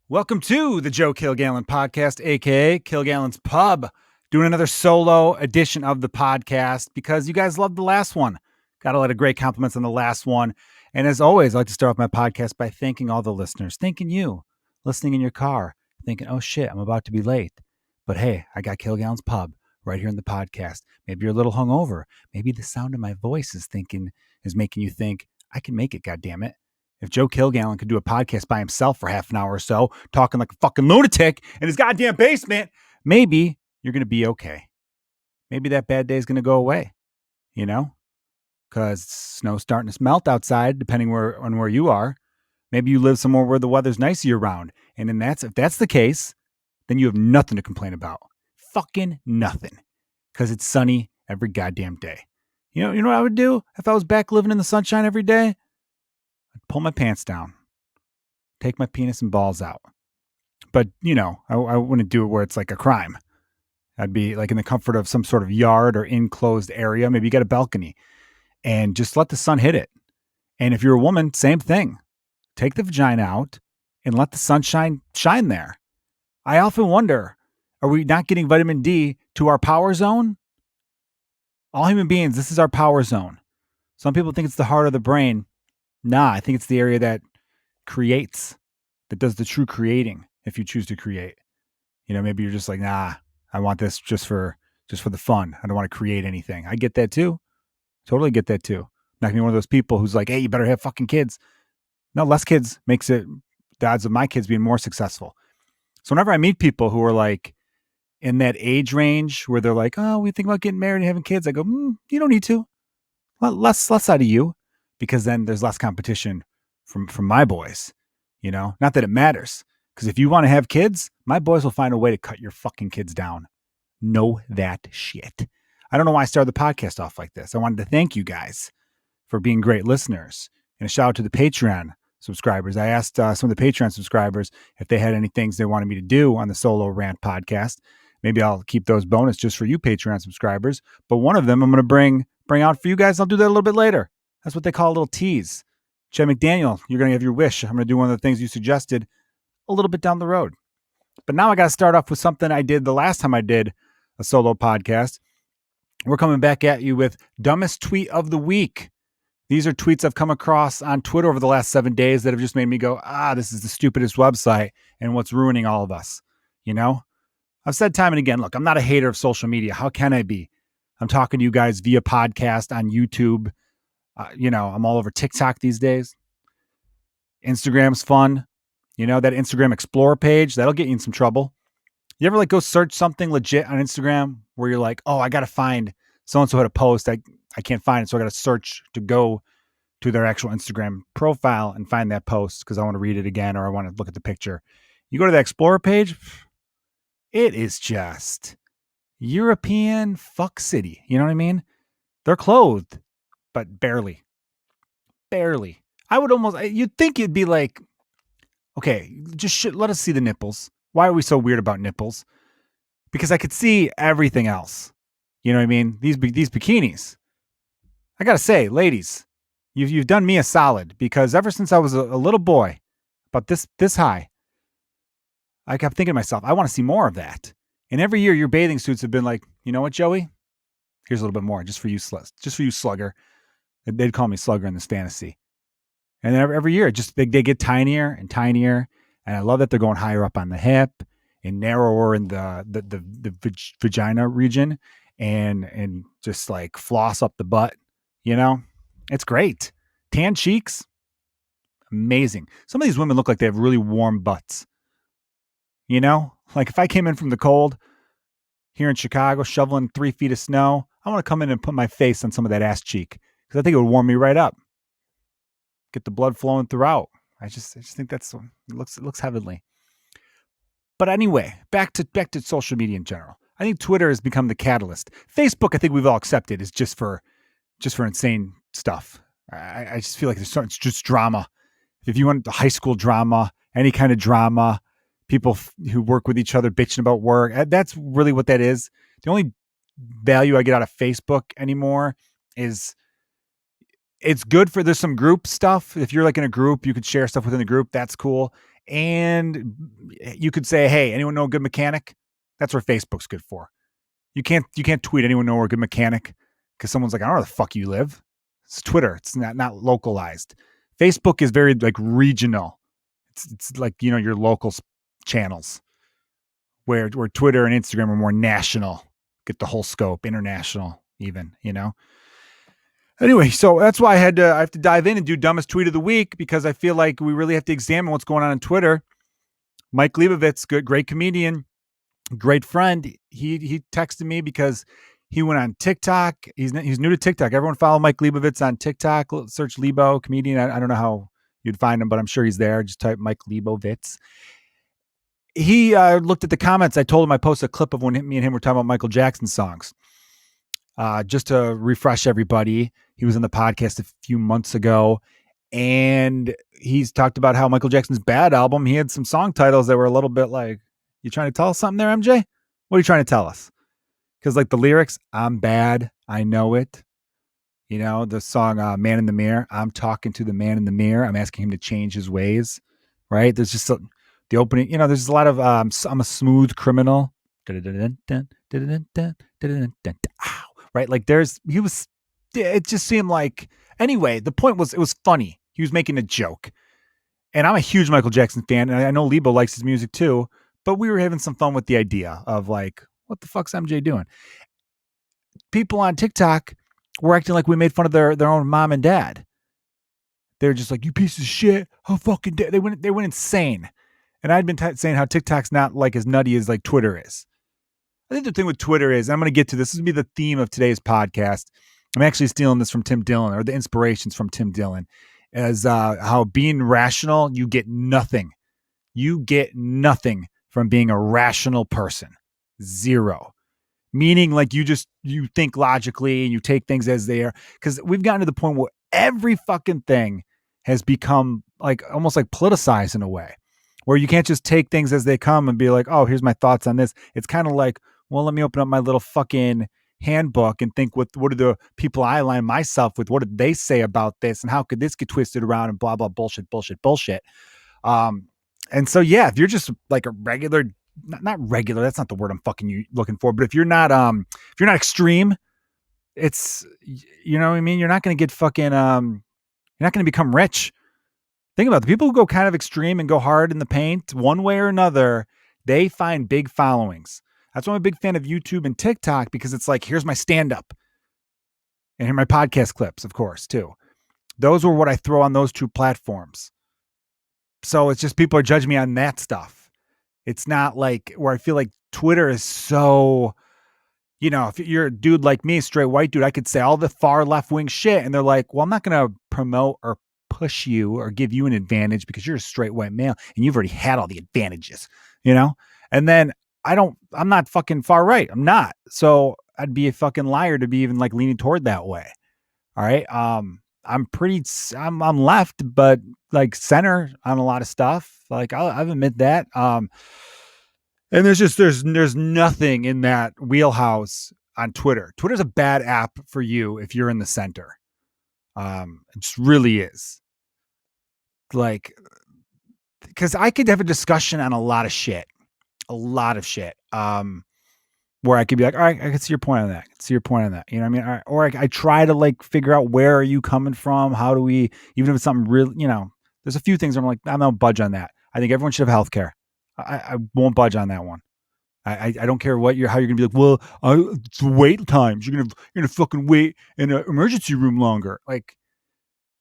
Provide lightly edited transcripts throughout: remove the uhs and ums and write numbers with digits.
Welcome to the Joe Kilgallon podcast, aka Kilgallon's Pub. Doing another solo edition of the podcast because you guys loved the last one. Got a lot of great compliments on the last one. And as always, I like to start off my podcast by thanking all the listeners, thanking you, listening in your car, thinking, oh shit, I'm about to be late. But hey, I got Kilgallon's Pub right here in the podcast. Maybe you're a little hungover. Maybe the sound of my voice is making you think, I can make it, goddammit. If Joe Kilgallon could do a podcast by himself for half an hour or so, talking like a fucking lunatic in his goddamn basement, maybe you're going to be okay. Maybe that bad day is going to go away, you know, because snow's starting to melt outside, depending on where you are. Maybe you live somewhere where the weather's nice year round. And if that's the case, then you have nothing to complain about. Fucking nothing. Because it's sunny every goddamn day. You know what I would do if I was back living in the sunshine every day? I'd pull my pants down, take my penis and balls out. But, I wouldn't do it where it's like a crime. I'd be like in the comfort of some sort of yard or enclosed area. Maybe you got a balcony and just let the sun hit it. And if you're a woman, same thing. Take the vagina out and let the sunshine shine there. I often wonder, are we not getting vitamin D to our power zone? All human beings, this is our power zone. Some people think it's the heart of the brain. Nah, I think it's the area that creates, that does the true creating if you choose to create. Maybe you're just like, nah, I want this just for the fun. I don't want to create anything. I get that too. Totally get that too. I'm not gonna be one of those people who's like, hey, you better have fucking kids. No, less kids makes it the odds of my kids being more successful. So whenever I meet people who are like in that age range where they're like, oh, we think about getting married and having kids, I go, you don't need to. Less out of you, because then there's less competition from my boys. Not that it matters, because if you want to have kids, my boys will find a way to cut your fucking kids down. Know that shit. I don't know why I started the podcast off like this. I wanted to thank you guys for being great listeners, and a shout out to the Patreon subscribers. I asked some of the Patreon subscribers if they had any things they wanted me to do on the Solo Rant podcast. Maybe I'll keep those bonus just for you Patreon subscribers. But one of them I'm going to bring out for you guys. I'll do that a little bit later. That's what they call a little tease. Chad McDaniel, you're going to have your wish. I'm going to do one of the things you suggested a little bit down the road. But now I got to start off with something I did the last time I did a solo podcast. We're coming back at you with dumbest tweet of the week. These are tweets I've come across on Twitter over the last 7 days that have just made me go, this is the stupidest website and what's ruining all of us. I've said time and again, look, I'm not a hater of social media. How can I be? I'm talking to you guys via podcast on YouTube. I'm all over TikTok these days. Instagram's fun. That Instagram Explorer page, that'll get you in some trouble. You ever go search something legit on Instagram where you're like, oh, I got to find so-and-so had a post. I can't find it. So I got to search to go to their actual Instagram profile and find that post because I want to read it again or I want to look at the picture. You go to the Explorer page, it is just European fuck city. You know what I mean? They're clothed, but barely. Barely. You'd think it'd be like, okay, just let us see the nipples. Why are we so weird about nipples? Because I could see everything else. You know what I mean? These bikinis. I got to say, ladies, you've done me a solid because ever since I was a little boy, about this high, I kept thinking to myself, I want to see more of that. And every year your bathing suits have been like, you know what, Joey? Here's a little bit more just for you, slugger. They'd call me slugger in this fantasy. And every year, they get tinier and tinier. And I love that they're going higher up on the hip and narrower in the vagina region and just like floss up the butt. It's great. Tan cheeks, amazing. Some of these women look like they have really warm butts. Like if I came in from the cold here in Chicago, shoveling 3 feet of snow, I want to come in and put my face on some of that ass cheek because I think it would warm me right up. Get the blood flowing throughout. I just think it looks heavenly. But anyway, back to social media in general. I think Twitter has become the catalyst. Facebook, I think we've all accepted, is just for insane stuff. I just feel like it's just drama. If you want the high school drama, any kind of drama, people who work with each other bitching about work, that's really what that is. The only value I get out of Facebook anymore is it's good for, there's some group stuff. If you're like in a group, you could share stuff within the group. That's cool. And you could say, hey, anyone know a good mechanic? That's where Facebook's good for. You can't tweet anyone know a good mechanic because someone's like, I don't know where the fuck you live. It's Twitter. It's not localized. Facebook is very like regional. It's like, your local channels where Twitter and Instagram are more national, get the whole scope, international even. Anyway, so that's why I have to dive in and do dumbest tweet of the week, because I feel like we really have to examine what's going on Twitter. Mike Leibovitz, great comedian, great friend. He texted me because he went on TikTok. He's new to TikTok. Everyone follow Mike Leibovitz on TikTok. Search Lebo comedian. I don't know how you'd find him, but I'm sure he's there. Just type Mike Leibovitz. He looked at the comments. I told him I posted a clip of when me and him were talking about Michael Jackson songs. Just to refresh everybody, he was on the podcast a few months ago, and he's talked about how Michael Jackson's Bad album, he had some song titles that were a little bit like, you trying to tell us something there, MJ? What are you trying to tell us? Because like the lyrics, I'm bad, I know it. The song Man in the Mirror, I'm talking to the man in the mirror. I'm asking him to change his ways, right? There's just the opening, there's a lot of I'm a smooth criminal. Right? Like it just seemed like, anyway, the point was, it was funny. He was making a joke. And I'm a huge Michael Jackson fan, and I know Lebo likes his music too, but we were having some fun with the idea of like, what the fuck's MJ doing? People on TikTok were acting like we made fun of their own mom and dad. They're just like, you piece of shit. How fucking they went insane. And I'd been saying how TikTok's not like as nutty as like Twitter is. I think the thing with Twitter is, I'm going to get to this. This will be the theme of today's podcast. I'm actually stealing this from Tim Dillon, or the inspirations from Tim Dillon, as how being rational, you get nothing. You get nothing from being a rational person. Zero. Meaning like you think logically and you take things as they are. Because we've gotten to the point where every fucking thing has become like almost like politicized in a way, where you can't just take things as they come and be like, oh, here's my thoughts on this. It's kind of like, well, let me open up my little fucking handbook and think, what are the people I align myself with? What did they say about this? And how could this get twisted around and blah, blah, bullshit. And so, yeah, if you're just like a regular, not regular, that's not the word I'm fucking looking for. But if you're not extreme, it's, you know what I mean? You're not going to get fucking, you're not going to become rich. Think about it. The people who go kind of extreme and go hard in the paint, one way or another, they find big followings. That's why I'm a big fan of YouTube and TikTok, because it's like, here's my stand-up. And here are my podcast clips, of course, too. Those were what I throw on those two platforms. So it's just people are judging me on that stuff. It's not like where I feel like Twitter is so, if you're a dude like me, straight white dude, I could say all the far left-wing shit, and they're like, well, I'm not going to promote or push you or give you an advantage because you're a straight white male and you've already had all the advantages, And then I'm not fucking far right. I'm not. So I'd be a fucking liar to be even like leaning toward that way. All right. I'm left, but like center on a lot of stuff. Like I'll admit that. And there's nothing in that wheelhouse on Twitter. Twitter's a bad app for you if you're in the center. It just really is. Like, because I could have a discussion on a lot of shit. Where I could be like, all right, I can see your point on that. You know what I mean? Or I try to like figure out, where are you coming from? How do we, even if it's something real, there's a few things I'm like, I'm not budge on that. I think everyone should have healthcare. I won't budge on that one. I don't care how you're going to be like, well, it's wait times. You're going to fucking wait in an emergency room longer. Like,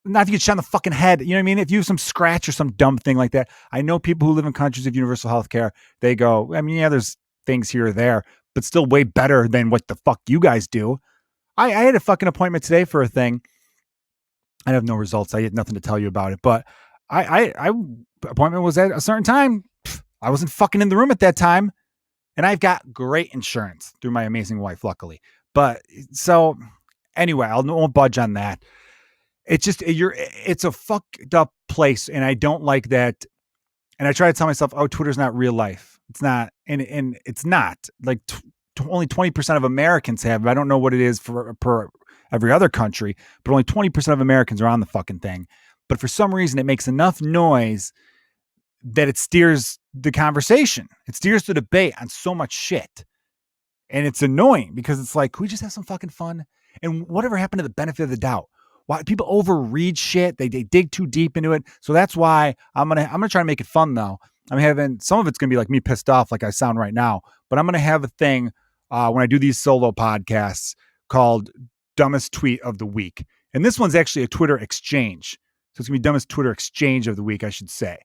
not to get shot in the fucking head. You know what I mean? If you have some scratch or some dumb thing like that, I know people who live in countries of universal health care, they go, I mean, yeah, there's things here or there, but still way better than what the fuck you guys do. I had a fucking appointment today for a thing. I have no results. I had nothing to tell you about it, but I appointment was at a certain time. I wasn't fucking in the room at that time, and I've got great insurance through my amazing wife, luckily. But so anyway, I won't budge on that. It's just, it's a fucked up place. And I don't like that. And I try to tell myself, oh, Twitter's not real life. It's not. And it's not like only 20% of Americans have, I don't know what it is per every other country, but only 20% of Americans are on the fucking thing. But for some reason it makes enough noise that it steers the conversation. It steers the debate on so much shit. And it's annoying because it's like, can we just have some fucking fun? And whatever happened to the benefit of the doubt? Why people overread shit? They dig too deep into it. So that's why I'm gonna try to make it fun though. I'm having some of it's gonna be like me pissed off like I sound right now, but I'm gonna have a thing when I do these solo podcasts called Dumbest Tweet of the Week. And this one's actually a Twitter exchange. So it's gonna be Dumbest Twitter Exchange of the Week, I should say.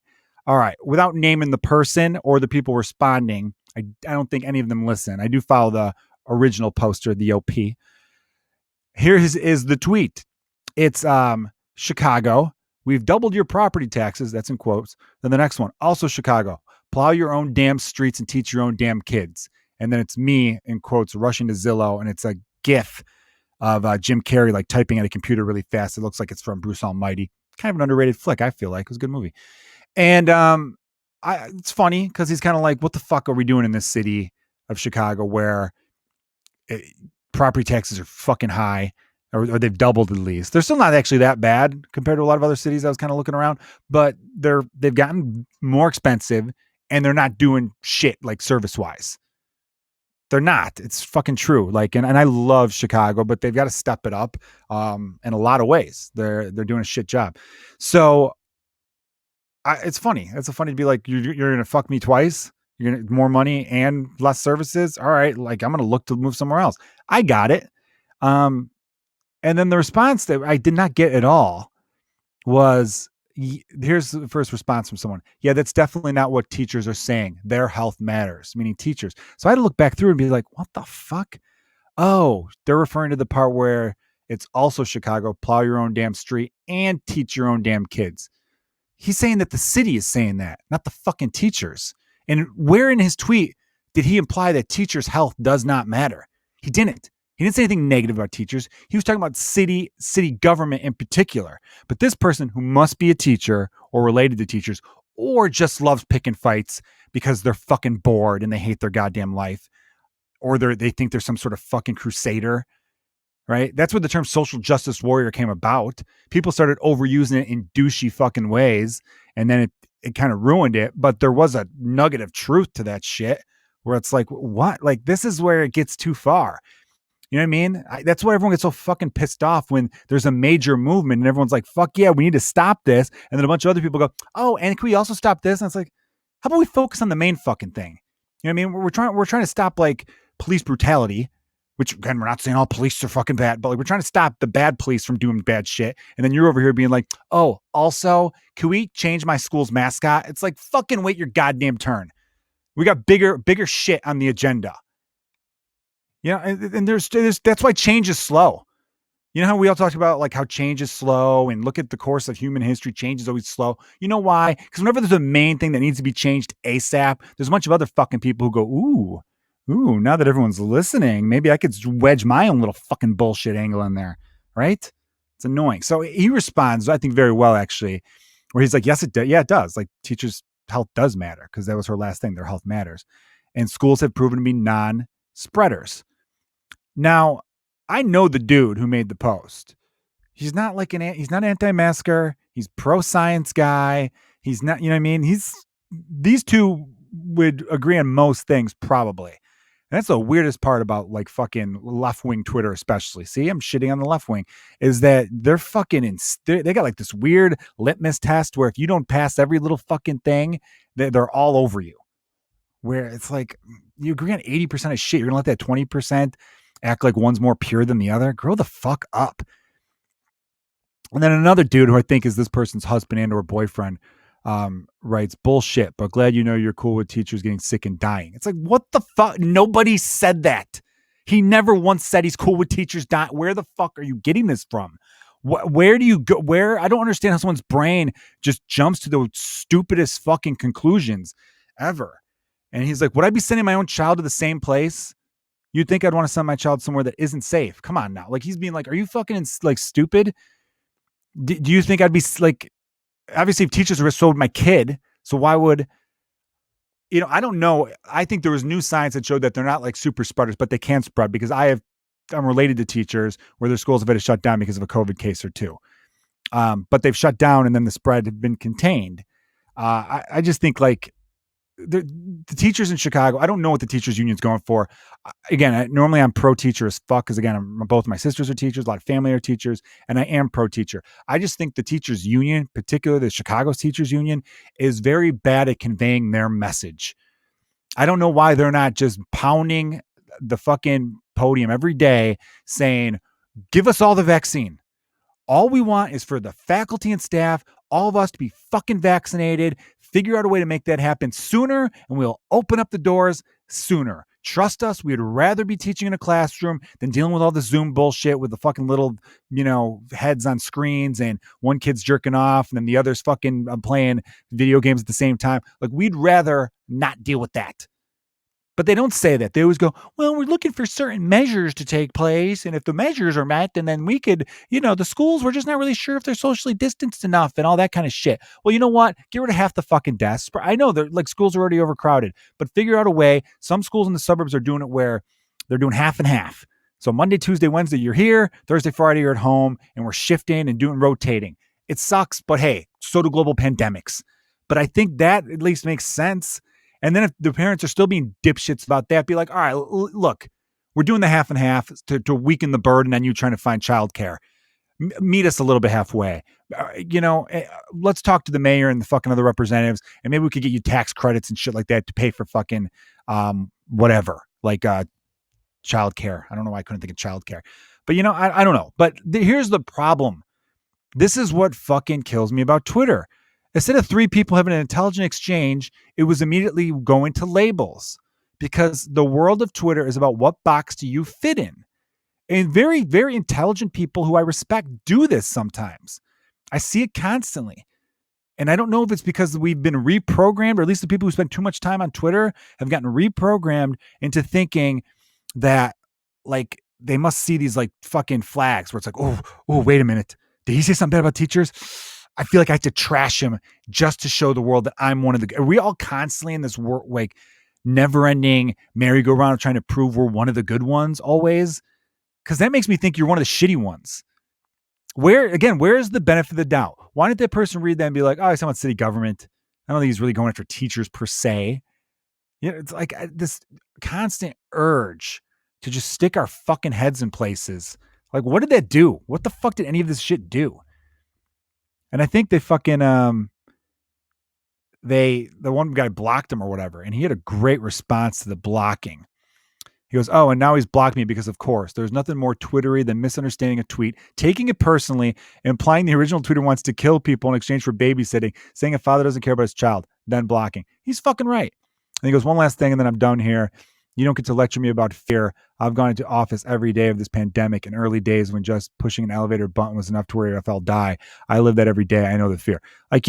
All right, without naming the person or the people responding, I don't think any of them listen. I do follow the original poster, the OP. Here is the tweet. It's Chicago. We've doubled your property taxes. That's in quotes. Then the next one, also Chicago. Plow your own damn streets and teach your own damn kids. And then it's me in quotes rushing to Zillow, and it's a GIF of Jim Carrey like typing at a computer really fast. It looks like it's from Bruce Almighty. Kind of an underrated flick, I feel like. It was a good movie. And it's funny because he's kind of like, what the fuck are we doing in this city of Chicago where property taxes are fucking high, or they've doubled at least. They're still not actually that bad compared to a lot of other cities I was kind of looking around, but they've gotten more expensive and they're not doing shit like service-wise. They're not. It's fucking true. Like, and I love Chicago, but they've got to step it up in a lot of ways. They're doing a shit job. So it's funny. It's funny to be like, you're going to fuck me twice. You're going to more money and less services. All right. Like, I'm going to look to move somewhere else. I got it. And then the response that I did not get at all was, here's the first response from someone. Yeah, that's definitely not what teachers are saying. Their health matters, meaning teachers. So I had to look back through and be like, what the fuck? Oh, they're referring to the part where it's also Chicago, plow your own damn street and teach your own damn kids. He's saying that the city is saying that, not the fucking teachers. And where in his tweet did he imply that teachers' health does not matter? He didn't. He didn't say anything negative about teachers. He was talking about city government in particular. But this person who must be a teacher or related to teachers or just loves picking fights because they're fucking bored and they hate their goddamn life, or they think they're some sort of fucking crusader, right? That's where the term social justice warrior came about. People started overusing it in douchey fucking ways, and then it kind of ruined it. But there was a nugget of truth to that shit where it's like, what? Like, this is where it gets too far. You know what I mean? That's why everyone gets so fucking pissed off when there's a major movement and everyone's like, fuck yeah, we need to stop this. And then a bunch of other people go, oh, and can we also stop this? And it's like, how about we focus on the main fucking thing? You know what I mean? We're trying to stop like police brutality, which again, we're not saying all police are fucking bad, but like we're trying to stop the bad police from doing bad shit. And then you're over here being like, oh, also, can we change my school's mascot? It's like, fucking wait your goddamn turn. We got bigger shit on the agenda. You know, and there's that's why change is slow. You know how we all talked about like how change is slow, and look at the course of human history, change is always slow. You know why? Because whenever there's a main thing that needs to be changed ASAP, there's a bunch of other fucking people who go, ooh, now that everyone's listening, maybe I could wedge my own little fucking bullshit angle in there, right? It's annoying. So he responds, I think, very well, actually, where he's like, yes, it does. Yeah, it does. Like, teachers' health does matter, because that was her last thing. Their health matters. And schools have proven to be non-spreaders. Now, I know the dude who made the post. He's not like he's not anti-masker. He's pro-science guy. He's not, you know what I mean? These two would agree on most things, probably. And that's the weirdest part about like fucking left-wing Twitter, especially. See, I'm shitting on the left wing, is that they're fucking, they got like this weird litmus test where if you don't pass every little fucking thing, they're all over you. Where it's like, you agree on 80% of shit. You're going to let that 20% act like one's more pure than the other? Grow the fuck up. And then another dude who I think is this person's husband and or boyfriend writes, bullshit, but glad you know you're cool with teachers getting sick and dying. It's like, what the fuck? Nobody said that. He never once said he's cool with teachers dying. Where the fuck are you getting this from? Where do you go? I don't understand how someone's brain just jumps to the stupidest fucking conclusions ever. And he's like, would I be sending my own child to the same place? You'd think I'd want to send my child somewhere that isn't safe. Come on now. Like, he's being like, are you fucking like stupid? Do you think I'd be like, obviously if teachers were so would my kid. So why would, you know, I don't know. I think there was new science that showed that they're not like super spreaders, but they can spread, because I'm related to teachers where their schools have had to shut down because of a COVID case or two. But they've shut down and then the spread had been contained. I just think like the teachers in Chicago, I don't know what the teachers union's going for. Again, normally I'm pro teacher as fuck because again, both my sisters are teachers, a lot of family are teachers, and I am pro teacher. I just think the teachers union, particularly the Chicago's teachers union, is very bad at conveying their message. I don't know why they're not just pounding the fucking podium every day saying, give us all the vaccine. All we want is for the faculty and staff, all of us to be fucking vaccinated, figure out a way to make that happen sooner, and we'll open up the doors sooner. Trust us, we'd rather be teaching in a classroom than dealing with all the Zoom bullshit with the fucking little, heads on screens and one kid's jerking off and then the other's fucking playing video games at the same time. Like, we'd rather not deal with that. But they don't say that. They always go, well, we're looking for certain measures to take place. And if the measures are met, then we could, the schools, we're just not really sure if they're socially distanced enough and all that kind of shit. Well, you know what? Get rid of half the fucking desks. I know they're like schools are already overcrowded, but figure out a way. Some schools in the suburbs are doing it where they're doing half and half. So Monday, Tuesday, Wednesday, you're here. Thursday, Friday, you're at home, and we're shifting and doing rotating. It sucks, but hey, so do global pandemics. But I think that at least makes sense. And then if the parents are still being dipshits about that, be like, all right, look, we're doing the half and half to weaken the burden on you trying to find childcare. Meet us a little bit halfway. Let's talk to the mayor and the fucking other representatives, and maybe we could get you tax credits and shit like that to pay for fucking whatever, like childcare. I don't know why I couldn't think of childcare. But, I don't know. But here's the problem. This is what fucking kills me about Twitter. Instead of three people having an intelligent exchange, it was immediately going to labels because the world of Twitter is about what box do you fit in. And very, very intelligent people who I respect do this sometimes. I see it constantly. And I don't know if it's because we've been reprogrammed, or at least the people who spend too much time on Twitter have gotten reprogrammed into thinking that like they must see these like fucking flags where it's like, oh, wait a minute. Did he say something bad about teachers? I feel like I have to trash him just to show the world that I'm one of the. Are we all constantly in this like never-ending merry-go-round trying to prove we're one of the good ones always? Because that makes me think you're one of the shitty ones. Where is the benefit of the doubt? Why didn't that person read that and be like, oh, he's talking about city government? I don't think he's really going after teachers per se. It's like this constant urge to just stick our fucking heads in places. Like, what did that do? What the fuck did any of this shit do? And I think they fucking the one guy blocked him or whatever, and he had a great response to the blocking. He goes, oh, and now he's blocked me because, of course, there's nothing more Twittery than misunderstanding a tweet, taking it personally, implying the original tweeter wants to kill people in exchange for babysitting, saying a father doesn't care about his child, then blocking. He's fucking right. And he goes, one last thing, and then I'm done here. You don't get to lecture me about fear. I've gone into office every day of this pandemic in early days when just pushing an elevator button was enough to where if I'll die. I live that every day. I know the fear. Like,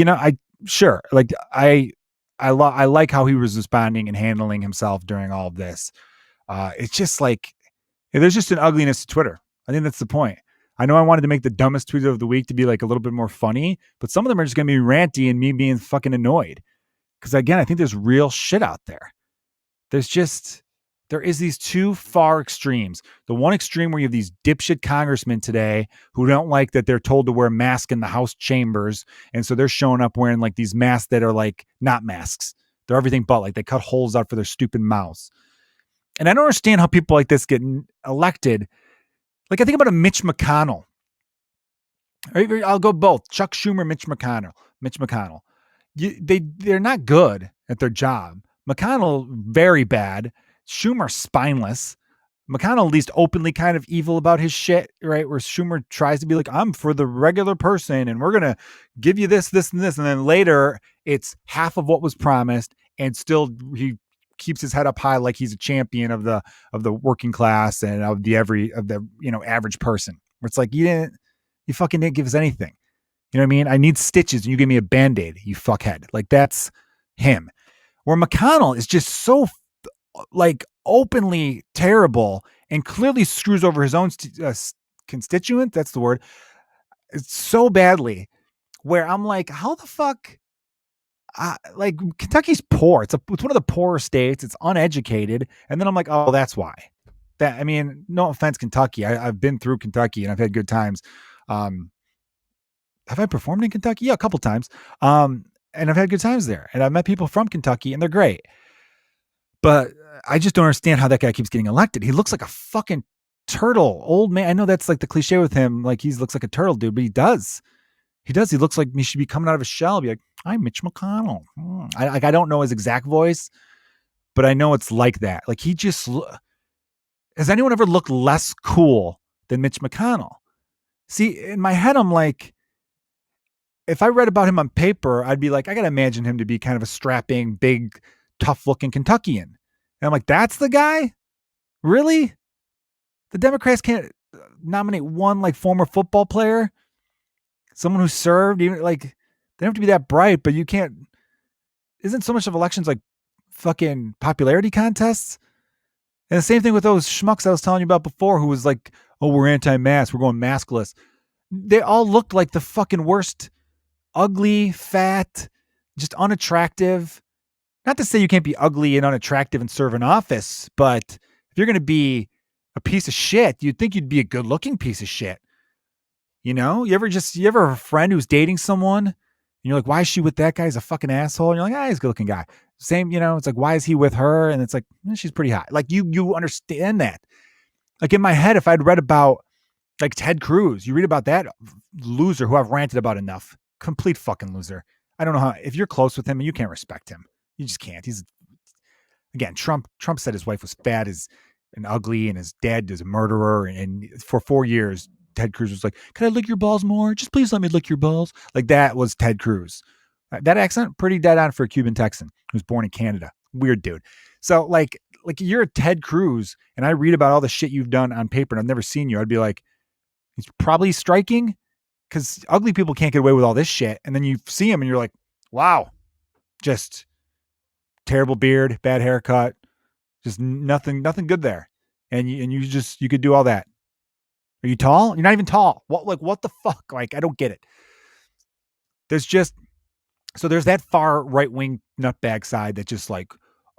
I like how he was responding and handling himself during all of this. It's just like, there's just an ugliness to Twitter. I think that's the point. I know I wanted to make the dumbest tweet of the week to be like a little bit more funny, but some of them are just going to be ranty and me being fucking annoyed. Because again, I think there's real shit out there. There is these two far extremes. The one extreme where you have these dipshit congressmen today who don't like that they're told to wear masks in the House chambers. And so they're showing up wearing like these masks that are like not masks. They're everything but like they cut holes out for their stupid mouths. And I don't understand how people like this get elected. Like I think about a Mitch McConnell. I'll go both. Chuck Schumer, Mitch McConnell. They're not good at their job. McConnell, very bad. Schumer, spineless. McConnell, at least openly kind of evil about his shit, right? Where Schumer tries to be like, I'm for the regular person and we're going to give you this, this, and this. And then later it's half of what was promised and still he keeps his head up high like he's a champion of the working class and of the average person. Where it's like, you fucking didn't give us anything. You know what I mean? I need stitches and you give me a Band-Aid, you fuckhead. Like that's him. Where McConnell is just so like openly terrible and clearly screws over his own constituent. That's the word. It's so badly where I'm like, how the fuck? Like Kentucky's poor. It's one of the poorer states. It's uneducated. And then I'm like, oh, that's why. I mean, no offense, Kentucky. I've been through Kentucky and I've had good times. Have I performed in Kentucky? Yeah, a couple times. And and I've had good times there. And I've met people from Kentucky, and they're great. But I just don't understand how that guy keeps getting elected. He looks like a fucking turtle, old man. I know that's like the cliche with him, like he looks like a turtle dude, but he does. He does. He looks like he should be coming out of a shell. Be like, I'm Mitch McConnell. I don't know his exact voice, but I know it's like that. Like he just has anyone ever looked less cool than Mitch McConnell? See, in my head, I'm like, if I read about him on paper, I'd be like, I got to imagine him to be kind of a strapping, big, tough looking Kentuckian. And I'm like, that's the guy? Really? The Democrats can't nominate one like former football player, someone who served, even like they don't have to be that bright, but you can't. Isn't so much of elections like fucking popularity contests? And the same thing with those schmucks I was telling you about before, who was like, oh, we're anti-mask, we're going maskless. They all looked like the fucking worst, ugly, fat, just unattractive. Not to say you can't be ugly and unattractive and serve in office, but if you're going to be a piece of shit, you'd think you'd be a good looking piece of shit. You know, you ever have a friend who's dating someone and you're like, why is she with that guy? He's a fucking asshole. And you're like, he's a good looking guy. Same, it's like, why is he with her? And it's like, she's pretty hot. Like you understand that. Like in my head, if I'd read about like Ted Cruz, you read about that loser who I've ranted about enough, complete fucking loser. I don't know how, if you're close with him and you can't respect him, you just can't. He's, again, Trump said his wife was fat and ugly and his dad is a murderer. And for 4 years, Ted Cruz was like, can I lick your balls more? Just please let me lick your balls. Like that was Ted Cruz. That accent, pretty dead on for a Cuban Texan who's born in Canada. Weird dude. So like you're a Ted Cruz and I read about all the shit you've done on paper and I've never seen you. I'd be like, he's probably striking because ugly people can't get away with all this shit. And then you see him and you're like, wow, just terrible beard, bad haircut, just nothing good there. And you could do all that. Are you tall? You're not even tall. What the fuck? Like, I don't get it. There's that far right wing nutbag side that just like,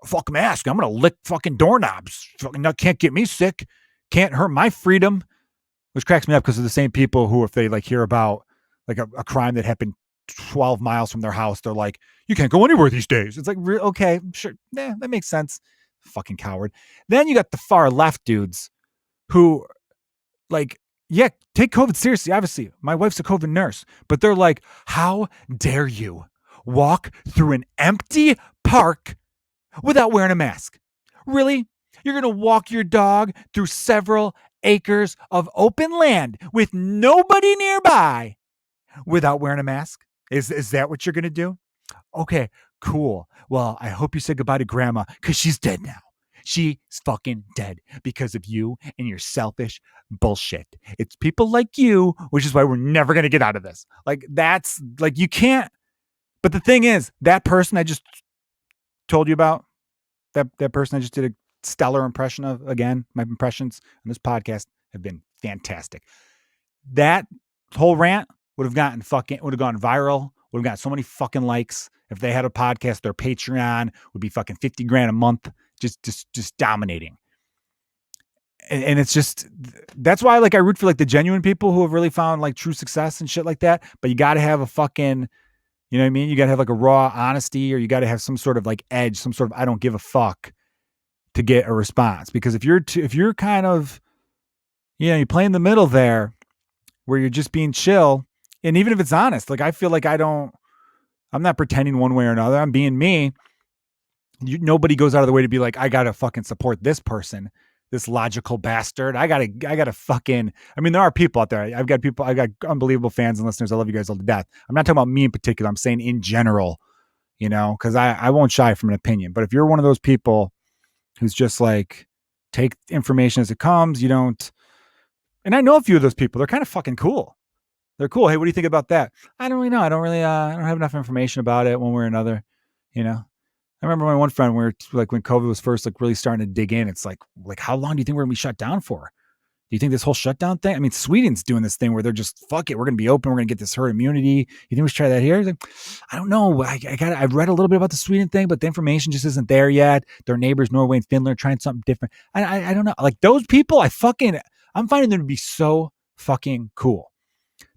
fuck mask. I'm going to lick fucking doorknobs. Fucking can't get me sick. Can't hurt my freedom, which cracks me up because they're the same people who, if they like hear about like a crime that happened 12 miles from their house, they're like, you can't go anywhere these days. It's like, okay, sure. Yeah, that makes sense. Fucking coward. Then you got the far left dudes who like, yeah, take COVID seriously. Obviously, my wife's a COVID nurse, but they're like, how dare you walk through an empty park without wearing a mask? Really? You're going to walk your dog through several acres of open land with nobody nearby without wearing a mask? Is that what you're going to do? Okay, cool. Well, I hope you said goodbye to grandma because she's dead now. She's fucking dead because of you and your selfish bullshit. It's people like you, which is why we're never going to get out of this. Like, that's like, you can't. But the thing is, that person I just told you about, that person I just did a stellar impression of, again, my impressions on this podcast have been fantastic. That whole rant would have gone viral, would have got so many fucking likes. If they had a podcast, their Patreon would be fucking $50,000 a month, just dominating. And it's just, that's why like I root for like the genuine people who have really found like true success and shit like that. But you got to have a fucking, you know what I mean? You got to have like a raw honesty, or you got to have some sort of like edge, some sort of I don't give a fuck to get a response. Because if you're kind of, you play in the middle there where you're just being chill, and even if it's honest, like I feel like I'm not pretending one way or another. I'm being me. Nobody goes out of the way to be like, I got to fucking support this person, this logical bastard. I gotta fucking, I mean, there are people out there. I've got unbelievable fans and listeners. I love you guys all to death. I'm not talking about me in particular. I'm saying in general, because I won't shy from an opinion. But if you're one of those people who's just like, take information as it comes, you don't, and I know a few of those people, they're kind of fucking cool. They're cool. Hey, what do you think about that? I don't really know. I don't have enough information about it one way or another, I remember my one friend, we were like, when COVID was first like really starting to dig in, it's like how long do you think we're gonna be shut down for? Do you think this whole shutdown thing? I mean, Sweden's doing this thing where they're just, fuck it, we're gonna be open, we're gonna get this herd immunity. You think we should try that here? Like, I don't know. I've read a little bit about the Sweden thing, but the information just isn't there yet. Their neighbors, Norway and Finland, are trying something different. I don't know. Like those people, I'm finding them to be so fucking cool.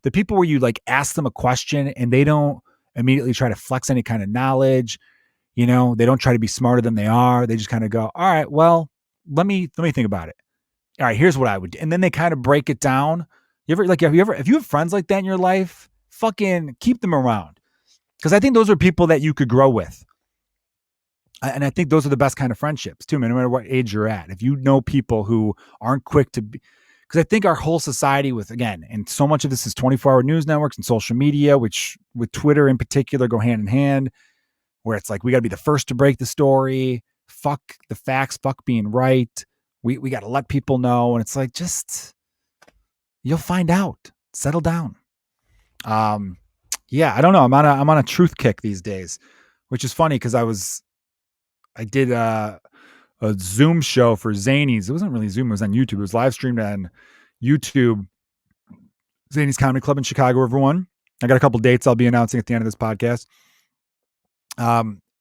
The people where you like ask them a question and they don't immediately try to flex any kind of knowledge. They don't try to be smarter than they are. They just kind of go, all right, well, let me think about it. All right, here's what I would do. And then they kind of break it down. If you have friends like that in your life, fucking keep them around. Because I think those are people that you could grow with. And I think those are the best kind of friendships too, man, no matter what age you're at. If you know people who aren't quick to be, because I think our whole society and so much of this is 24-hour news networks and social media, which with Twitter in particular go hand in hand, where it's like, we got to be the first to break the story. Fuck the facts, fuck being right. We got to let people know. And it's like, you'll find out, settle down. Yeah, I don't know. I'm on a truth kick these days, which is funny because I did a Zoom show for Zanies. It wasn't really Zoom. It was on YouTube. It was live streamed on YouTube. Zanies Comedy Club in Chicago, everyone. I got a couple dates I'll be announcing at the end of this podcast.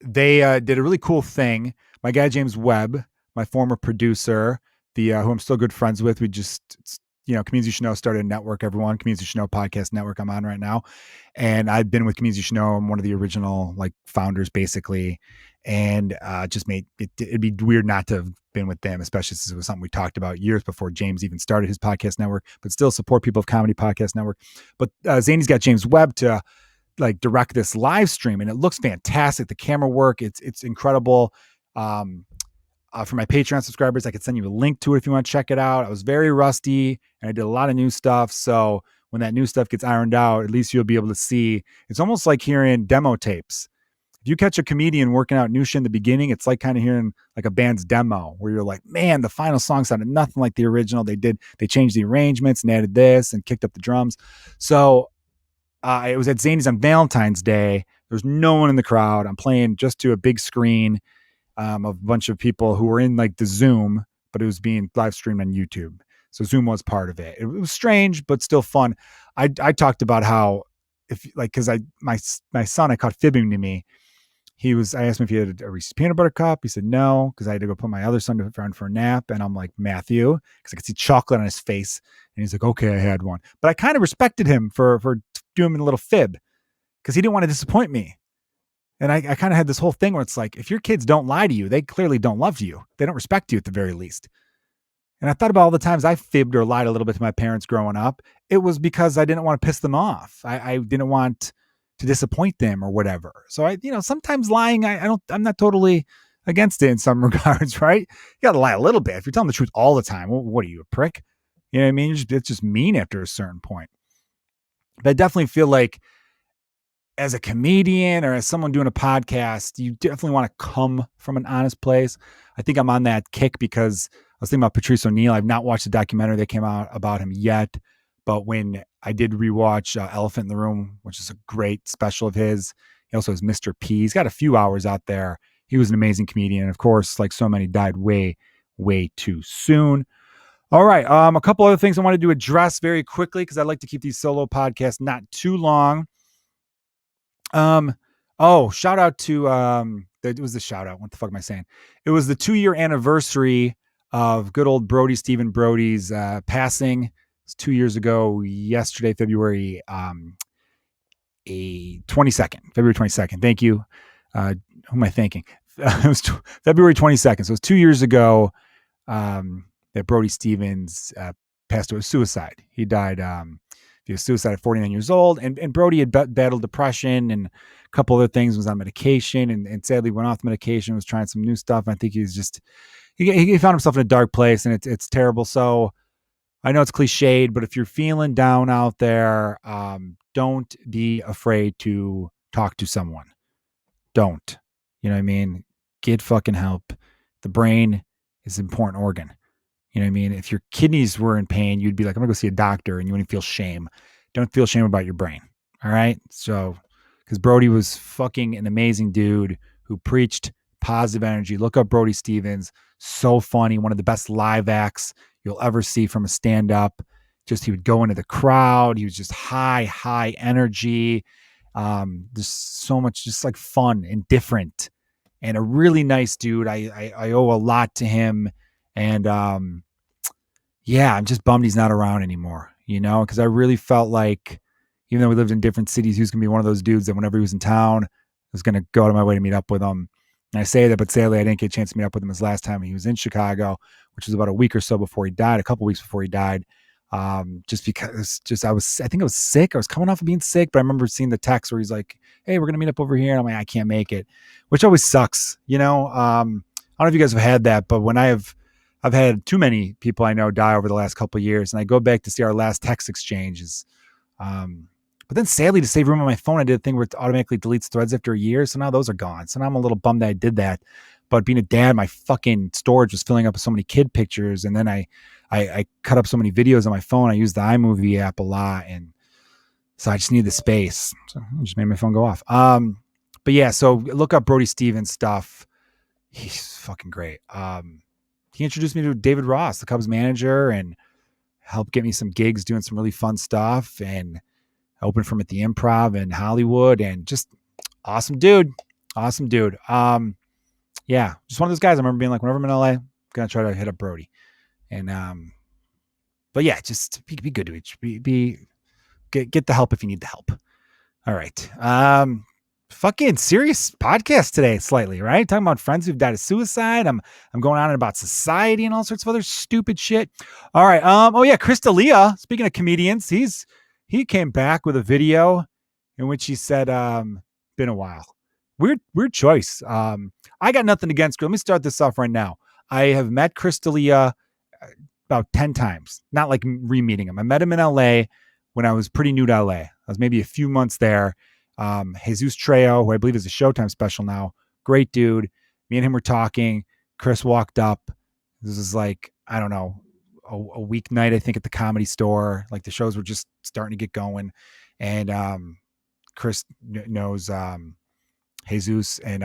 They did a really cool thing. My guy, James Webb, my former producer, who I'm still good friends with. We just, Comedians You Should Know started a network, everyone. Comedians You Should Know podcast network I'm on right now. And I've been with Comedians You Should Know. I'm one of the original founders, basically. And just made it'd be weird not to have been with them, especially since it was something we talked about years before James even started his podcast network, but still support People of Comedy podcast network. But Zany's got James Webb to direct this live stream, and it looks fantastic. The camera work, it's incredible. For my Patreon subscribers, I could send you a link to it if you want to check it out. I was very rusty and I did a lot of new stuff. So when that new stuff gets ironed out, at least you'll be able to see. It's almost like hearing demo tapes. If you catch a comedian working out new shit in the beginning, it's like kind of hearing a band's demo where you're like, man, the final song sounded nothing like the original. They changed the arrangements and added this and kicked up the drums. So it was at Zany's on Valentine's Day. There's no one in the crowd. I'm playing just to a big screen of a bunch of people who were in the Zoom, but it was being live streamed on YouTube. So Zoom was part of it. It was strange, but still fun. I talked about how because my son, I caught fibbing to me. I asked him if he had a Reese's peanut butter cup. He said no, because I had to go put my other son to friend for a nap. And I'm like, Matthew, because I could see chocolate on his face. And he's like, okay, I had one. But I kind of respected him for doing a little fib, because he didn't want to disappoint me. And I kind of had this whole thing where it's like, if your kids don't lie to you, they clearly don't love you. They don't respect you at the very least. And I thought about all the times I fibbed or lied a little bit to my parents growing up. It was because I didn't want to piss them off. I didn't want to disappoint them or whatever. So sometimes lying, I'm not totally against it in some regards, right? You got to lie a little bit. If you're telling the truth all the time, well, what are you, a prick? You know what I mean? It's just mean after a certain point. But I definitely feel like as a comedian or as someone doing a podcast, you definitely want to come from an honest place. I think I'm on that kick because I was thinking about Patrice O'Neal. I've not watched the documentary that came out about him yet, but when I did rewatch Elephant in the Room, which is a great special of his, he also has Mr. P. He's got a few hours out there. He was an amazing comedian. And of course, like so many, died way, way too soon. All right. A couple other things I wanted to address very quickly, because I'd like to keep these solo podcasts not too long. Shout out to, it was the shout out. What the fuck am I saying? It was the 2-year anniversary of good old Stephen Brody's passing. It was 2 years ago yesterday, February 22nd. Thank you. Who am I thanking? It was February 22nd. So it was 2 years ago that Brody Stevens passed away. Suicide. He died via suicide at 49 years old. And Brody had battled depression and a couple other things, was on medication and sadly went off the medication, was trying some new stuff. I think he's just, he found himself in a dark place, and it's terrible. So I know it's cliched, but if you're feeling down out there, don't be afraid to talk to someone. Don't. You know what I mean? Get fucking help. The brain is an important organ. You know what I mean? If your kidneys were in pain, you'd be like, I'm going to go see a doctor, and you wouldn't feel shame. Don't feel shame about your brain. All right? So, because Brody was fucking an amazing dude who preached positive energy. Look up Brody Stevens. So funny. One of the best live acts you'll ever see from a stand-up. Just, he would go into the crowd. He was just high energy. Just so much, just like fun and different, and a really nice dude. I owe a lot to him. And, yeah, I'm just bummed he's not around anymore, because I really felt like, Even though we lived in different cities, he was going to be one of those dudes that whenever he was in town, I was going to go out of my way to meet up with him. And I say that, but sadly, I didn't get a chance to meet up with him his last time he was in Chicago, which was about a week or so before he died, a couple weeks before he died. Just because I think I was sick. I was coming off of being sick, but I remember seeing the text where he's like, "Hey, we're going to meet up over here." And I'm like, I can't make it, which always sucks. I don't know if you guys have had that, but when I've had too many people I know die over the last couple of years, and I go back to see our last text exchanges. But then sadly, to save room on my phone, I did a thing where it automatically deletes threads after a year. So now those are gone. So now I'm a little bummed that I did that. But being a dad, my fucking storage was filling up with so many kid pictures. And then I cut up so many videos on my phone. I use the iMovie app a lot. And so I just need the space. So I just made my phone go off. But yeah, so look up Brody Stevens stuff. He's fucking great. He introduced me to David Ross, the Cubs manager, and helped get me some gigs doing some really fun stuff. And I opened for him at the Improv in Hollywood, and just awesome dude. Yeah, just one of those guys. I remember being like, whenever I'm in LA, I'm gonna try to hit up Brody. And but yeah, just be good to each. Get the help if you need the help. All right. Fucking serious podcast today, slightly, right? Talking about friends who've died of suicide. I'm going on about society and all sorts of other stupid shit. All right. Oh yeah, Chris D'Elia, speaking of comedians, he came back with a video in which he said, been a while. Weird choice. I got nothing against. Let me start this off right now. I have met Chris D'Elia about 10 times, not like re-meeting him. I met him in LA when I was pretty new to LA. I was maybe a few months there. Jesus Trejo, who I believe is a Showtime special now. Great dude. Me and him were talking. Chris walked up. This is like, I don't know, a weeknight, I think, at the Comedy Store. Like the shows were just starting to get going. And Chris knows Jesus and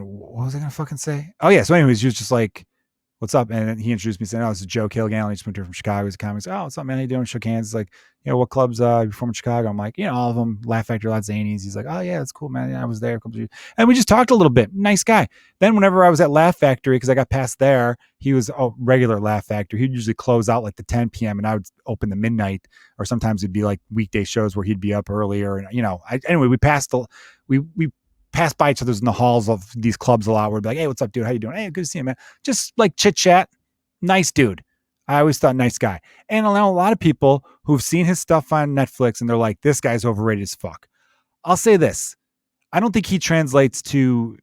what was I going to fucking say? Oh yeah. So anyways, he was just like, what's up? And he introduced me saying, oh, this is Joe Kilgallon. He just moved here from Chicago. He's a comic. He's like, oh, what's up, man? How you doing? Shook hands. He's like, what clubs you from in Chicago? I'm like, all of them. Laugh Factory, Lot Zanies. He's like, oh yeah, that's cool, man. Yeah, I was there a couple of years. And we just talked a little bit. Nice guy. Then whenever I was at Laugh Factory, because I got past there, he was regular Laugh Factory. He'd usually close out like the 10 p.m. and I would open the midnight, or sometimes it'd be like weekday shows where he'd be up earlier. And anyway, we passed by each other's in the halls of these clubs a lot. We'd be like, hey, what's up, dude? How you doing? Hey, good to see you, man. Just like chit chat. Nice dude. I always thought nice guy. And I know a lot of people who've seen his stuff on Netflix and they're like, this guy's overrated as fuck. I'll say this. I don't think he translates to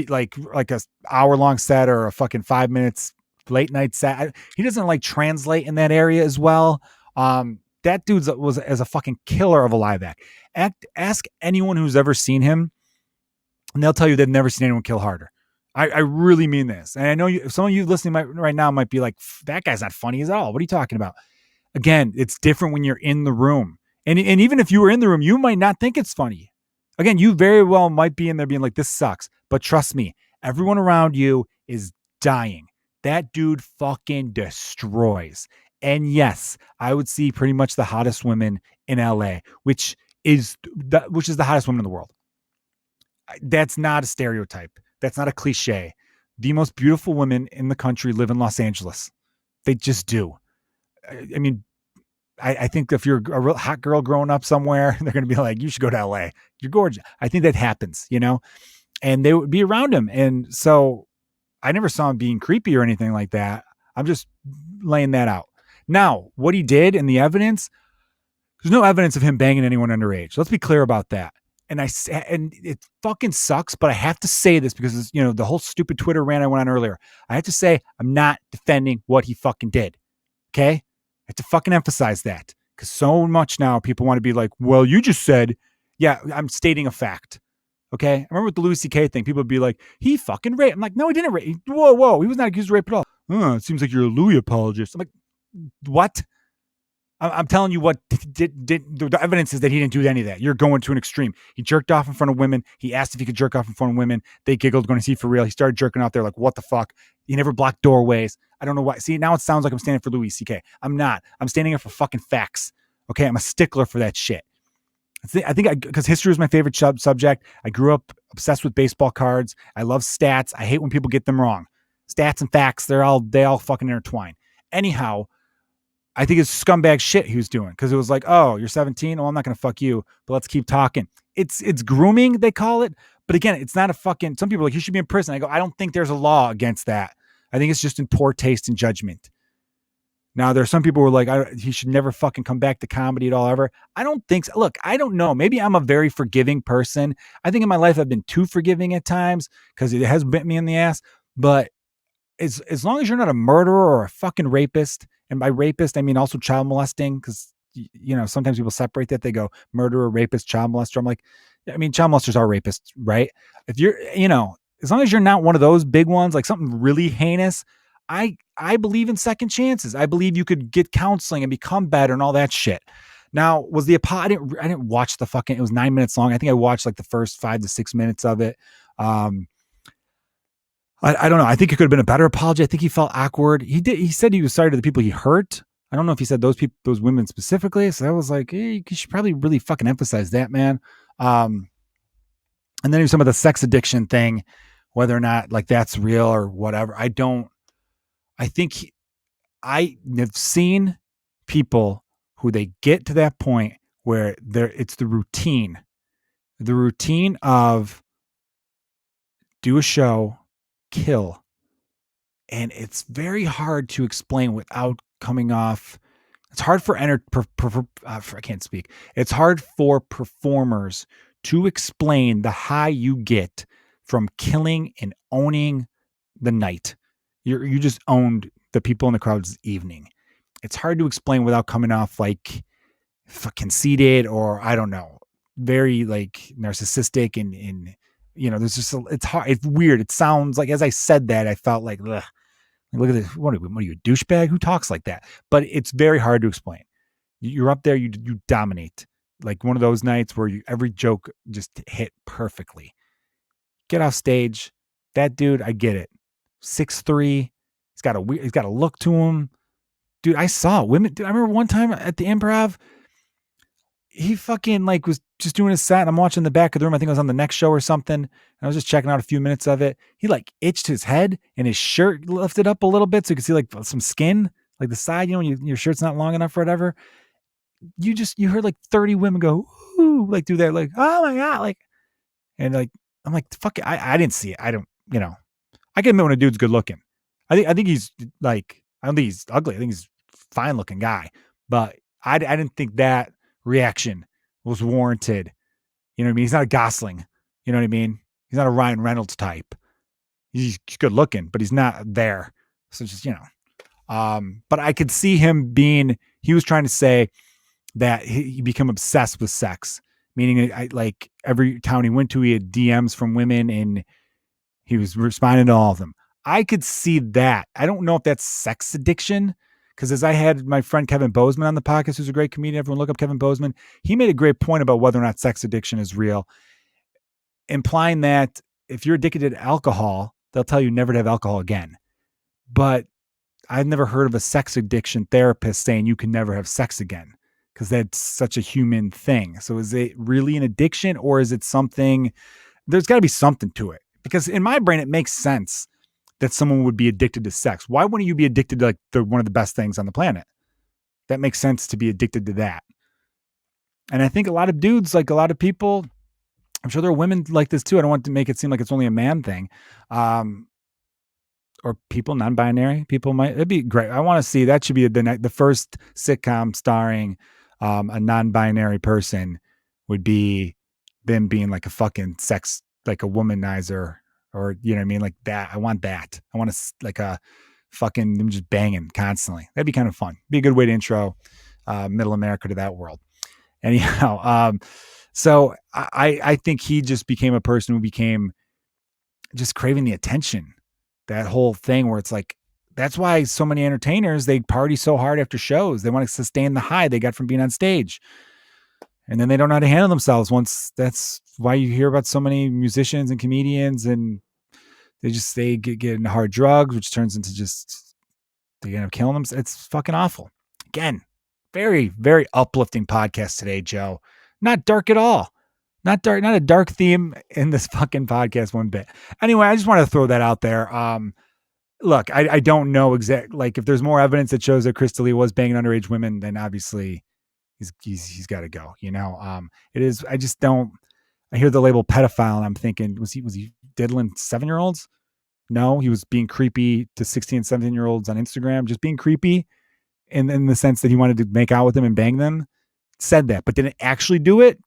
like a hour-long set or a fucking 5 minutes late night set. He doesn't like translate in that area as well. That dude was as a fucking killer of a live act. Ask anyone who's ever seen him, and they'll tell you they've never seen anyone kill harder. I really mean this. And I know some of you listening right now might be like, that guy's not funny at all. What are you talking about? Again, it's different when you're in the room. And even if you were in the room, you might not think it's funny. Again, you very well might be in there being like, this sucks. But trust me, everyone around you is dying. That dude fucking destroys. And yes, I would see pretty much the hottest women in LA, which is the hottest woman in the world. That's not a stereotype. That's not a cliche. The most beautiful women in the country live in Los Angeles. They just do. I mean, I think if you're a real hot girl growing up somewhere, they're going to be like, you should go to LA. You're gorgeous. I think that happens, and they would be around him. And so I never saw him being creepy or anything like that. I'm just laying that out. Now, what he did and the evidence, there's no evidence of him banging anyone underage. Let's be clear about that. And it fucking sucks, but I have to say this because the whole stupid Twitter rant I went on earlier. I have to say I'm not defending what he fucking did. Okay, I have to fucking emphasize that because so much now people want to be like, well, you just said, yeah, I'm stating a fact. Okay, I remember with the Louis C.K. thing, people would be like, he fucking raped. I'm like, no, he didn't rape. Whoa, he was not accused of rape at all. It seems like you're a Louis apologist. I'm like, what? I'm telling you what the evidence is that he didn't do any of that. You're going to an extreme. He jerked off in front of women. He asked if he could jerk off in front of women. They giggled, going to see for real. He started jerking off. They're like, what the fuck? He never blocked doorways. I don't know why. See, now it sounds like I'm standing for Louis C.K. I'm not. I'm standing up for fucking facts. Okay, I'm a stickler for that shit. I think because history is my favorite subject. I grew up obsessed with baseball cards. I love stats. I hate when people get them wrong. Stats and facts, they all fucking intertwine. Anyhow, I think it's scumbag shit he was doing because it was like, oh, you're 17. Oh, I'm not gonna fuck you, but let's keep talking. It's grooming, they call it. But again, it's not a fucking. Some people are like, you should be in prison. I go, I don't think there's a law against that. I think it's just in poor taste and judgment. Now, there are some people who are like, he should never fucking come back to comedy at all ever. I don't think so. Look, I don't know. Maybe I'm a very forgiving person. I think in my life I've been too forgiving at times because it has bit me in the ass. But as long as you're not a murderer or a fucking rapist, and by rapist I mean also child molesting, because sometimes people separate that. They go murderer, rapist, child molester. I'm like, I mean, child molesters are rapists, right? If you're, as long as you're not one of those big ones, like something really heinous, I believe in second chances. I believe you could get counseling and become better and all that shit. Now, was the apology? I didn't watch the fucking. It was 9 minutes long. I think I watched like the first 5 to 6 minutes of it. I don't know. I think it could have been a better apology. I think he felt awkward. He said he was sorry to the people he hurt. I don't know if he said those people, those women specifically. So I was like, hey, you should probably really fucking emphasize that, man. And then he was some of the sex addiction thing, whether or not like that's real or whatever. I have seen people who they get to that point where it's the routine of do a show, kill. And it's very hard to explain without coming off. It's hard for I can't speak. It's hard for performers to explain the high you get from killing and owning the night. You just owned the people in the crowd's evening. It's hard to explain without coming off like conceited or I don't know, very like narcissistic and there's just it's hard. It's weird. It sounds like as I said that I felt like ugh. Look at this. What are you, a douchebag? Who talks like that? But it's very hard to explain. You're up there, you dominate. Like one of those nights where every joke just hit perfectly. Get off stage. That dude, I get it. 6'3". He's got a look to him. Dude, I saw women. Dude, I remember one time at the Improv, he fucking like was just doing his set. And I'm watching the back of the room. I think I was on the next show or something. And I was just checking out a few minutes of it. He like itched his head and his shirt lifted up a little bit so you could see like some skin, like the side, when your shirt's not long enough or whatever. You heard like 30 women go, ooh, like do that, like, oh my God. Like, and like, I'm like, fuck it. I didn't see it. I don't, I can admit when a dude's good looking. I think he's like, I don't think he's ugly. I think he's a fine looking guy, but I didn't think that reaction was warranted. You know what I mean? He's not a Gosling. You know what I mean? He's not a Ryan Reynolds type. He's good looking, but he's not there. So just, but I could see him he was trying to say that he became obsessed with sex, meaning like every town he went to, he had DMs from women and he was responding to all of them. I could see that. I don't know if that's sex addiction. Because as I had my friend Kevin Bozeman on the podcast, who's a great comedian, everyone look up Kevin Bozeman. He made a great point about whether or not sex addiction is real, implying that if you're addicted to alcohol, they'll tell you never to have alcohol again. But I've never heard of a sex addiction therapist saying you can never have sex again because that's such a human thing. So is it really an addiction or is it something? There's got to be something to it because in my brain, it makes sense that someone would be addicted to sex. Why wouldn't you be addicted to like one of the best things on the planet? That makes sense to be addicted to that. And I think a lot of dudes, like a lot of people, I'm sure there are women like this too. I don't want to make it seem like it's only a man thing. Or people, non-binary people it'd be great. I want to see, that should be the first sitcom starring a non-binary person would be them being like a fucking sex, like a womanizer. Or, you know what I mean? Like that. I want that. I want to like a fucking them just banging constantly. That'd be kind of fun. Be a good way to intro middle America to that world. Anyhow, so I think he just became a person who became just craving the attention. That whole thing where it's like, that's why so many entertainers, they party so hard after shows. They want to sustain the high they got from being on stage. And then they don't know how to handle themselves that's why you hear about so many musicians and comedians and they get into hard drugs, which turns into just, they end up killing them. It's fucking awful. Again, very, very uplifting podcast today, Joe. Not dark at all. Not dark, not a dark theme in this fucking podcast one bit. Anyway, I just wanted to throw that out there. look, I don't know exactly. Like, if there's more evidence that shows that Crystal Lee was banging underage women, then obviously he's got to go. It is. I just don't. I hear the label pedophile, and I'm thinking, was he diddling 7-year-olds? No, he was being creepy to 16 and 17-year-olds on Instagram, just being creepy in the sense that he wanted to make out with them and bang them. Said that, but didn't actually do it.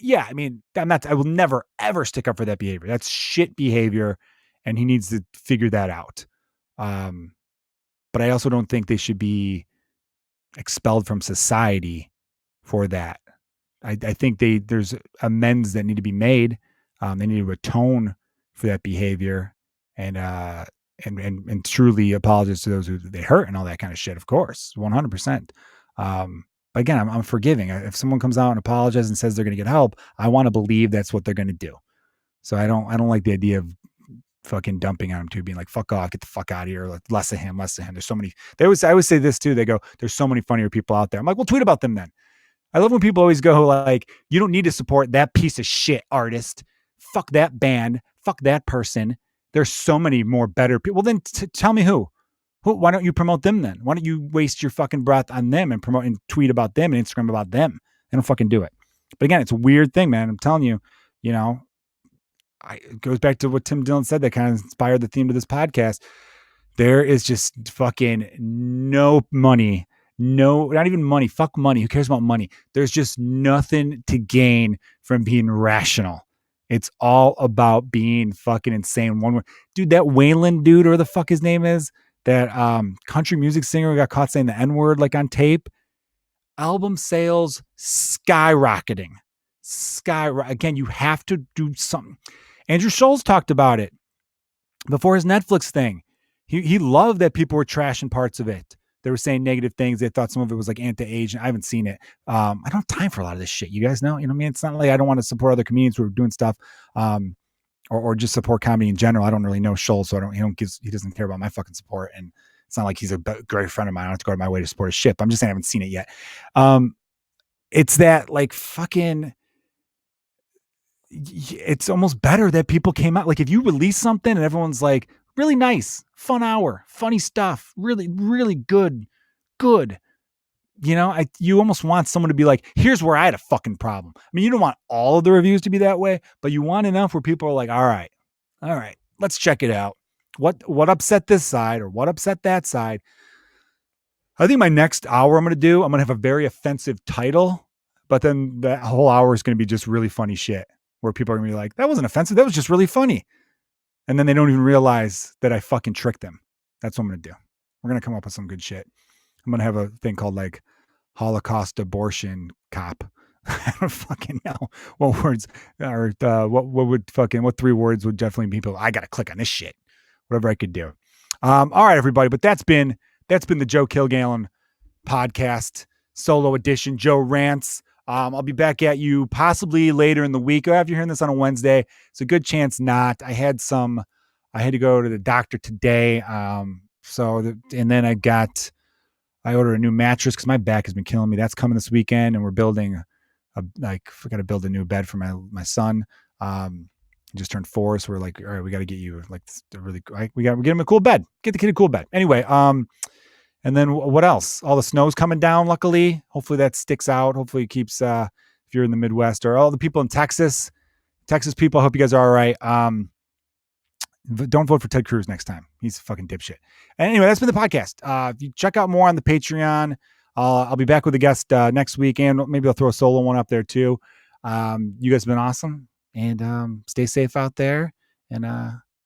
Yeah, I mean, I will never ever stick up for that behavior. That's shit behavior, and he needs to figure that out. Um, but I also don't think they should be expelled from society for that. I think there's amends that need to be made. They need to atone for that behavior and and truly apologize to those who they hurt and all that kind of shit. Of course, 100%. But again, I'm forgiving. If someone comes out and apologizes and says they're going to get help, I want to believe that's what they're going to do. So I don't like the idea of fucking dumping on him too, being like, fuck off, get the fuck out of here. Like, less of him, less of him. There's so many. I always say this too. They go, there's so many funnier people out there. I'm like, well, tweet about them then. I love when people always go like, you don't need to support that piece of shit artist. Fuck that band. Fuck that person. There's so many more better people. Well, then tell me who. Why don't you promote them then? Why don't you waste your fucking breath on them and promote and tweet about them and Instagram about them? They don't fucking do it. But again, it's a weird thing, man. I'm telling you, it goes back to what Tim Dillon said that kind of inspired the theme of this podcast. There is just fucking no money. No, not even money. Fuck money. Who cares about money? There's just nothing to gain from being rational. It's all about being fucking insane. Dude, that Waylon dude, or the fuck his name is, that country music singer who got caught saying the N-word like on tape. Album sales skyrocketing. Again, you have to do something. Andrew Schulz talked about it before his Netflix thing. He loved that people were trashing parts of it. They were saying negative things. They thought some of it was like anti-Asian. I haven't seen it. I don't have time for a lot of this shit. You guys know, what I mean? It's not like I don't want to support other comedians who are doing stuff, or just support comedy in general. I don't really know Schulz, so he doesn't care about my fucking support. And it's not like he's a great friend of mine. I don't have to go to my way to support his ship. I'm just saying I haven't seen it yet. It's that like fucking, it's almost better that people came out. Like, if you release something and everyone's like, really nice, fun hour, funny stuff, really, really good. You almost want someone to be like, here's where I had a fucking problem. I mean, you don't want all of the reviews to be that way, but you want enough where people are like, all right, let's check it out. What upset this side or what upset that side? I think my next hour I'm going to have a very offensive title, but then that whole hour is going to be just really funny shit where people are going to be like, that wasn't offensive. That was just really funny. And then they don't even realize that I fucking tricked them. That's what I'm going to do. We're going to come up with some good shit. I'm going to have a thing called like Holocaust abortion cop. I don't fucking know what words or what 3 words would definitely be people. I got to click on this shit, whatever I could do. All right, everybody. But that's been the Joe Kilgallon podcast solo edition. Joe rants. I'll be back at you possibly later in the week. Or if you're hearing this on a Wednesday, it's a good chance not. I had to go to the doctor today. And then I ordered a new mattress because my back has been killing me. That's coming this weekend, and we're building we got to build a new bed for my son. He just turned 4, so we're like, all right, we got to get you like we get him a cool bed. Get the kid a cool bed. Anyway, and then what else? All the snow's coming down, luckily. Hopefully that sticks out. Hopefully it keeps, if you're in the Midwest, or all the people in Texas people, I hope you guys are all right. Don't vote for Ted Cruz next time. He's a fucking dipshit. And anyway, that's been the podcast. If you check out more on the Patreon, I'll be back with a guest next week, and maybe I'll throw a solo one up there too. You guys have been awesome, and stay safe out there, and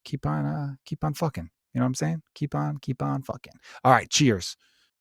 keep on fucking. You know what I'm saying? Keep on fucking. All right. Cheers.